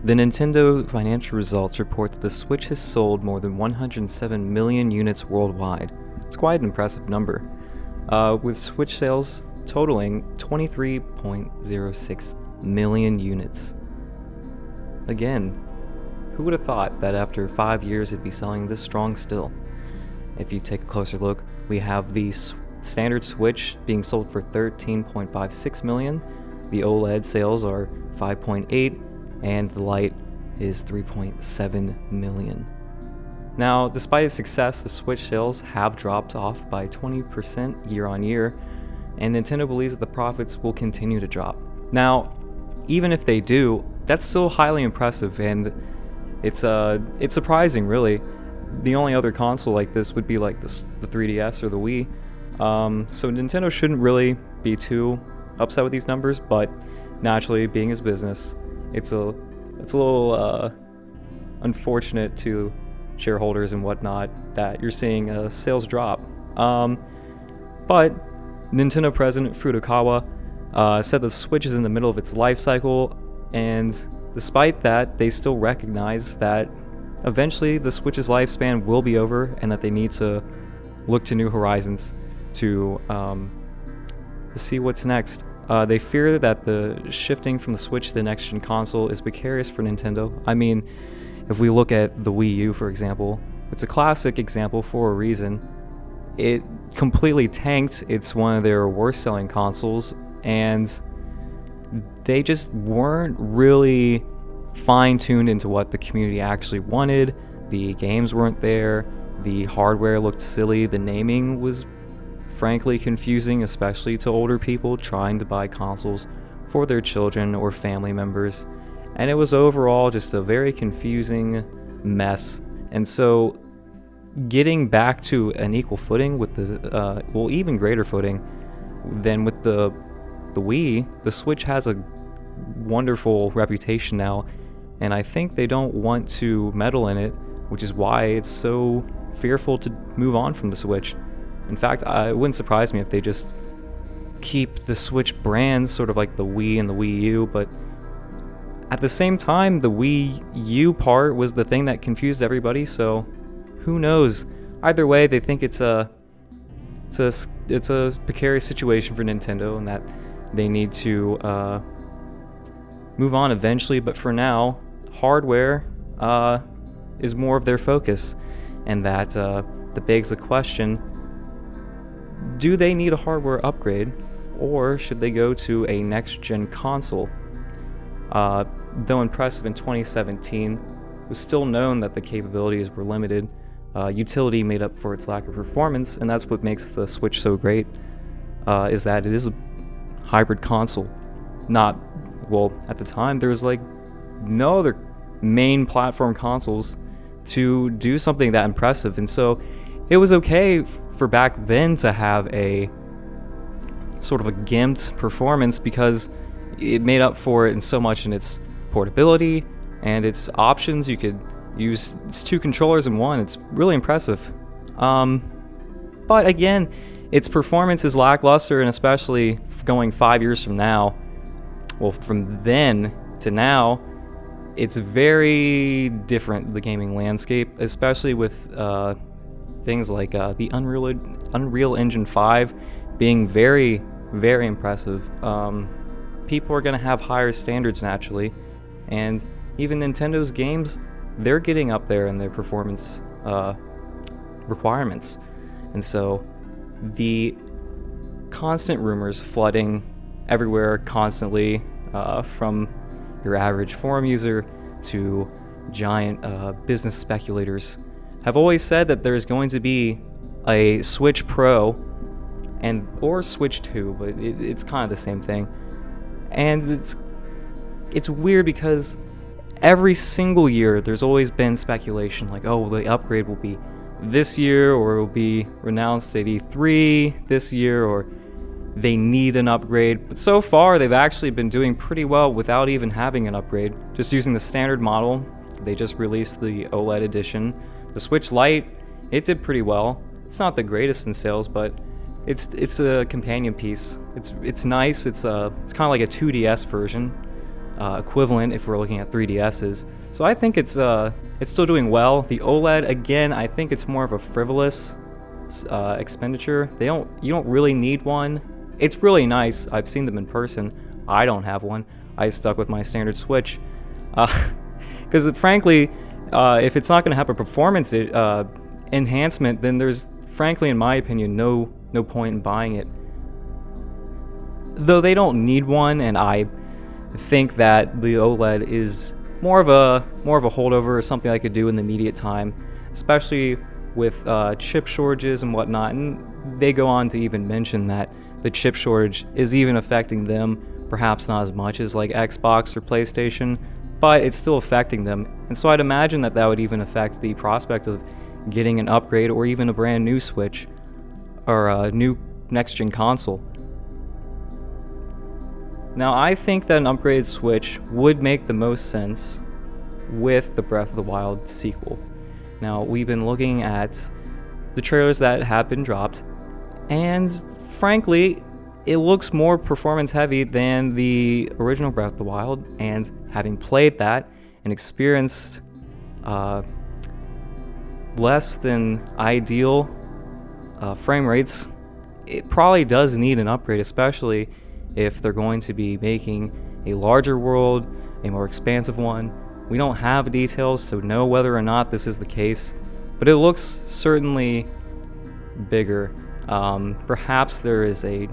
The Nintendo financial results report that the Switch has sold more than 107 million units worldwide. It's quite an impressive number, with Switch sales totaling 23.06 million units. Again, who would have thought that after 5 years it'd be selling this strong still? If you take a closer look, we have the standard Switch being sold for 13.56 million, the OLED sales are 5.8, and the Lite is 3.7 million. Now, despite its success, the Switch sales have dropped off by 20% year on year, and Nintendo believes that the profits will continue to drop. Now, even if they do, that's still highly impressive, and it's surprising, really. The only other console like this would be like the 3DS or the Wii. So Nintendo shouldn't really be too upset with these numbers, but naturally, being his business, it's a little unfortunate to shareholders and whatnot that you're seeing a sales drop. But Nintendo president Furukawa said the Switch is in the middle of its life cycle, and despite that, they still recognize that eventually the Switch's lifespan will be over and that they need to look to new horizons to see what's next. They fear that the shifting from the Switch to the next-gen console is precarious for Nintendo. I mean, if we look at the Wii U, for example, it's a classic example for a reason. It completely tanked. It's one of their worst-selling consoles, and they just weren't really fine-tuned into what the community actually wanted. The games weren't there. The hardware looked silly. The naming was frankly confusing, especially to older people trying to buy consoles for their children or family members. And it was overall just a very confusing mess. And so getting back to an equal footing with the, even greater footing than with the Wii, the Switch has a wonderful reputation now, and I think they don't want to meddle in it, which is why it's so fearful to move on from the Switch. In fact, it wouldn't surprise me if they just keep the Switch brands sort of like the Wii and the Wii U, but at the same time, the Wii U part was the thing that confused everybody, so who knows? Either way, they think it's a precarious situation for Nintendo and that they need to move on eventually, but for now, hardware is more of their focus, and that begs the question, do they need a hardware upgrade, or should they go to a next-gen console? Though impressive in 2017, it was still known that the capabilities were limited. Utility made up for its lack of performance, and that's what makes the Switch so great, is that it is a hybrid console. At the time, there was like no other main platform consoles to do something that impressive, and so it was okay for back then to have a sort of a gimped performance because it made up for it in so much in its portability and its options. You could use it's 2 controllers in one. It's really impressive. But again, its performance is lackluster, and especially going 5 years from now, from then to now, it's very different, the gaming landscape, especially with things like the Unreal Engine 5 being very, very impressive. People are going to have higher standards naturally, and even Nintendo's games, they're getting up there in their performance requirements. And so the constant rumors flooding everywhere constantly, from your average forum user to giant business speculators, have always said that there's going to be a Switch Pro or Switch 2, but it's kind of the same thing. And it's weird because every single year there's always been speculation like, oh, the upgrade will be this year, or it will be announced at E3 this year, or they need an upgrade. But so far they've actually been doing pretty well without even having an upgrade, just using the standard model. They just released the OLED edition. The Switch Lite, it did pretty well. It's not the greatest in sales, but it's a companion piece. It's nice. It's kind of like a 2DS version. equivalent if we're looking at 3DSs. So I think it's still doing well. The OLED, again, I think it's more of a frivolous expenditure. You don't really need one. It's really nice. I've seen them in person. I don't have one. I stuck with my standard Switch because frankly, if it's not going to have a performance enhancement, then there's frankly, in my opinion, no point in buying it. Though they don't need one, and I think that the OLED is more of a holdover or something I could do in the immediate time, especially with chip shortages and whatnot. And they go on to even mention that the chip shortage is even affecting them, perhaps not as much as like Xbox or PlayStation, but it's still affecting them. And so I'd imagine that would even affect the prospect of getting an upgrade or even a brand new Switch or a new next-gen console. Now, I think that an upgraded Switch would make the most sense with the Breath of the Wild sequel. Now, we've been looking at the trailers that have been dropped, and frankly, it looks more performance heavy than the original Breath of the Wild, and having played that and experienced less than ideal frame rates, it probably does need an upgrade, especially if they're going to be making a larger world, a more expansive one. We don't have details to know whether or not this is the case, but it looks certainly bigger. Perhaps there is a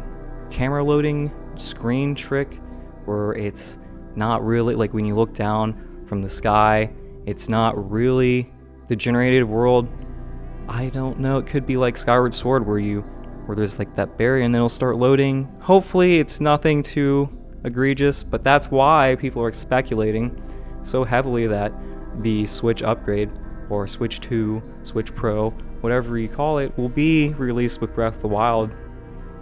camera loading screen trick where it's not really, like when you look down from the sky, it's not really the generated world. I don't know, it could be like Skyward Sword where there's like that barrier and then it'll start loading. Hopefully it's nothing too egregious, but that's why people are speculating so heavily that the Switch upgrade, or Switch 2, Switch Pro, whatever you call it, will be released with Breath of the Wild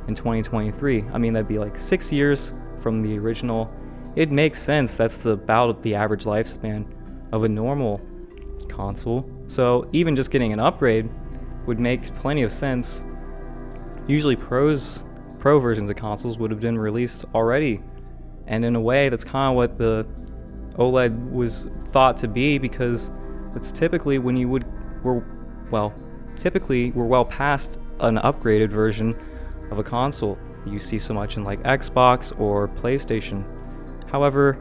in 2023. I mean, that'd be like 6 years from the original. It makes sense. That's about the average lifespan of a normal console. So even just getting an upgrade would make plenty of sense. Usually pro versions of consoles would have been released already, and in a way that's kind of what the OLED was thought to be, because it's typically when we're well past an upgraded version of a console. You see so much in like Xbox or PlayStation. However,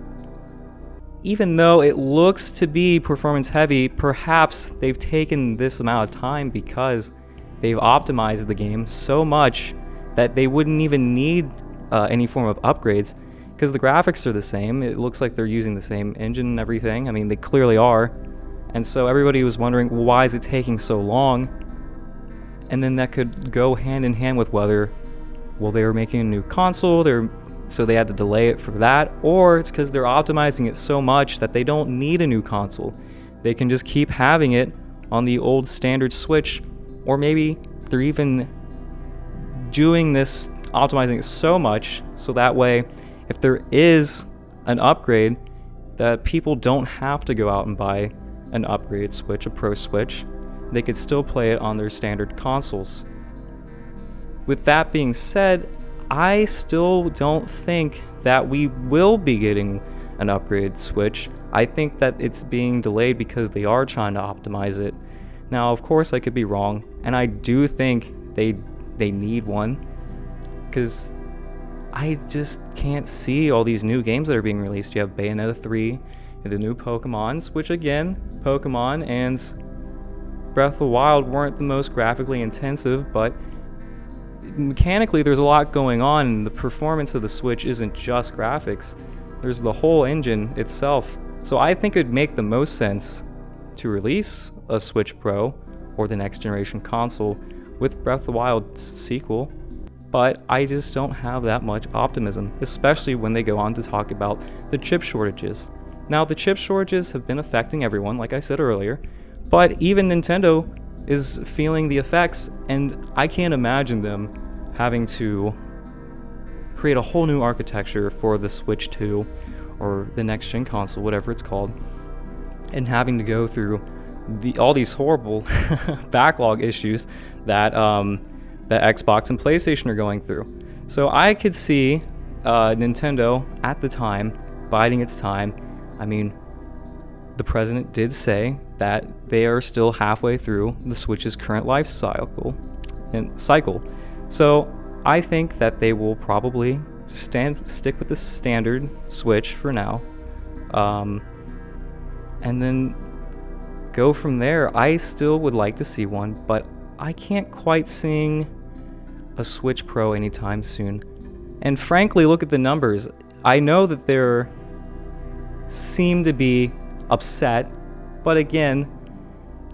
even though it looks to be performance heavy, perhaps they've taken this amount of time because they've optimized the game so much that they wouldn't even need any form of upgrades, because the graphics are the same. It looks like they're using the same engine and everything. I mean, they clearly are. And so everybody was wondering, well, why is it taking so long? And then that could go hand in hand with whether, well, they were making a new console, so they had to delay it for that, or it's because they're optimizing it so much that they don't need a new console. They can just keep having it on the old standard Switch, or maybe they're even doing this, optimizing it so much, so that way, if there is an upgrade, that people don't have to go out and buy an upgraded Switch, a Pro Switch. They could still play it on their standard consoles. With that being said, I still don't think that we will be getting an upgraded Switch. I think that it's being delayed because they are trying to optimize it. Now, of course, I could be wrong, and I do think they need one, because I just can't see all these new games that are being released. You have Bayonetta 3, and the new Pokemons, which again, Pokemon and Breath of the Wild weren't the most graphically intensive, but mechanically there's a lot going on, and the performance of the Switch isn't just graphics. There's the whole engine itself. So I think it'd make the most sense to release a Switch Pro or the next generation console with Breath of the Wild sequel, but I just don't have that much optimism, especially when they go on to talk about the chip shortages. Now, the chip shortages have been affecting everyone, like I said earlier, but even Nintendo is feeling the effects, and I can't imagine them having to create a whole new architecture for the Switch 2 or the next gen console, whatever it's called, and having to go through all these horrible backlog issues that that Xbox and PlayStation are going through. So I could see Nintendo at the time biding its time. I mean, the president did say that they are still halfway through the Switch's current life cycle. So I think that they will probably stick with the standard Switch for now, and then go from there. I still would like to see one, but I can't quite seeing a Switch Pro anytime soon. And frankly, look at the numbers. I know that they seem to be upset, but again,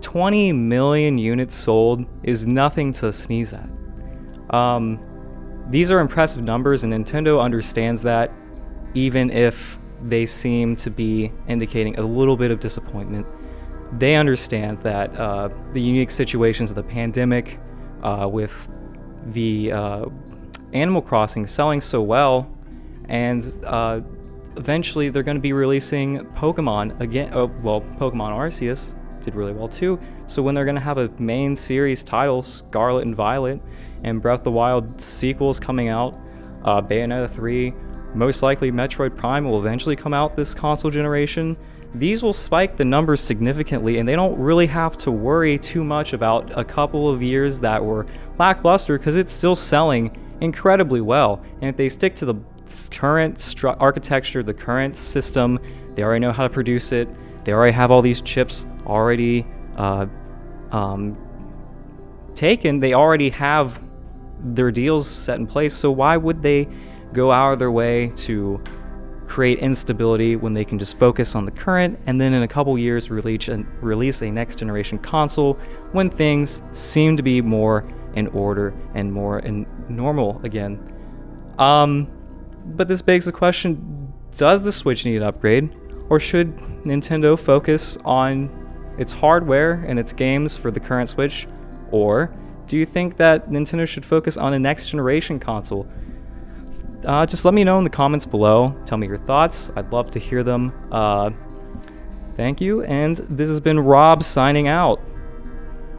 20 million units sold is nothing to sneeze at. These are impressive numbers, and Nintendo understands that, even if they seem to be indicating a little bit of disappointment. They understand that the unique situations of the pandemic, with the Animal Crossing selling so well, and eventually they're going to be releasing Pokemon again. Pokemon Arceus did really well too. So when they're going to have a main series title, Scarlet and Violet, and Breath of the Wild sequels coming out, Bayonetta 3, most likely Metroid Prime will eventually come out this console generation. These will spike the numbers significantly, and they don't really have to worry too much about a couple of years that were lackluster, because it's still selling incredibly well. And if they stick to the current architecture, the current system, they already know how to produce it. They already have all these chips already taken. They already have their deals set in place. So why would they go out of their way to create instability when they can just focus on the current, and then in a couple years release a next generation console when things seem to be more in order and more in normal again? But this begs the question, does the Switch need an upgrade, or should Nintendo focus on its hardware and its games for the current Switch? Or do you think that Nintendo should focus on a next generation console? Just let me know in the comments below. Tell me your thoughts. I'd love to hear them. Thank you, and this has been Rob signing out.